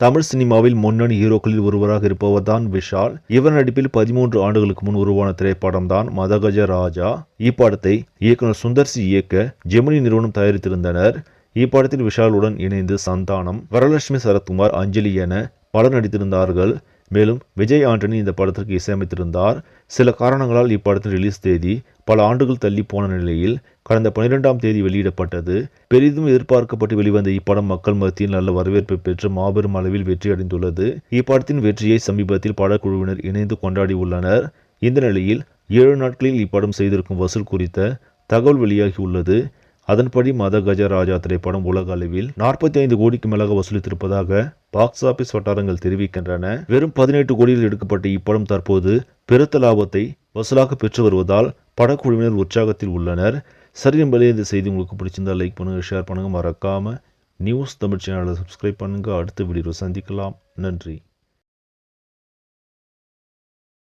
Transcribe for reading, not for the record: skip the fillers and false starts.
தமிழ் சினிமாவில் முன்னணி ஹீரோக்களில் ஒருவராக இருப்பவர் தான் விஷால். இவர் நடிப்பில் 13 ஆண்டுகளுக்கு முன் உருவான திரைப்படம் தான் மதகஜ ராஜா. இப்படத்தை இயக்குனர் சுந்தர்சி இயக்க ஜெமினி நிறுவனம் தயாரித்திருந்தனர். இப்படத்தில் விஷாலுடன் இணைந்து சந்தானம், வரலட்சுமி சரத்குமார், அஞ்சலி என பலர் நடித்திருந்தார்கள். மேலும் விஜய் ஆண்டனி இந்த படத்திற்கு இசையமைத்திருந்தார். சில காரணங்களால் இப்படத்தின் ரிலீஸ் தேதி பல ஆண்டுகள் தள்ளி போன நிலையில் கடந்த 12ஆம் தேதி வெளியிடப்பட்டது. பெரிதும் எதிர்பார்க்கப்பட்டு வெளிவந்த இப்படம் மக்கள் மத்தியில் நல்ல வரவேற்பை பெற்று மாபெரும் அளவில் வெற்றி அடைந்துள்ளது. இப்படத்தின் வெற்றியை சமீபத்தில் படக்குழுவினர் இணைந்து கொண்டாடி உள்ளனர். இந்த நிலையில் 7 நாட்களில் இப்படம் செய்திருக்கும் வசூல் குறித்த தகவல் வெளியாகி உள்ளது. அதன்படி மதகஜ ராஜா திரைப்படம் உலக அளவில் 45 கோடிக்கு மேலாக வசூலித்திருப்பதாக பாக்ஸ் ஆபீஸ் வட்டாரங்கள் தெரிவிக்கின்றன. வெறும் 18 கோடியில் எடுக்கப்பட்ட இப்படம் தற்போது பெருத்த லாபத்தை வசூலாக பெற்று வருவதால் படக்குழுவினர் உற்சாகத்தில் உள்ளனர். சரி நண்பர்களே, இந்த செய்தி உங்களுக்கு பிடிச்சிருந்தா லைக் பண்ணுங்க, ஷேர் பண்ணுங்க, மறக்காம நியூஸ் தமிழ் சேனலை சப்ஸ்கிரைப் பண்ணுங்க. அடுத்த வீடியோவில் சந்திக்கலாம். நன்றி.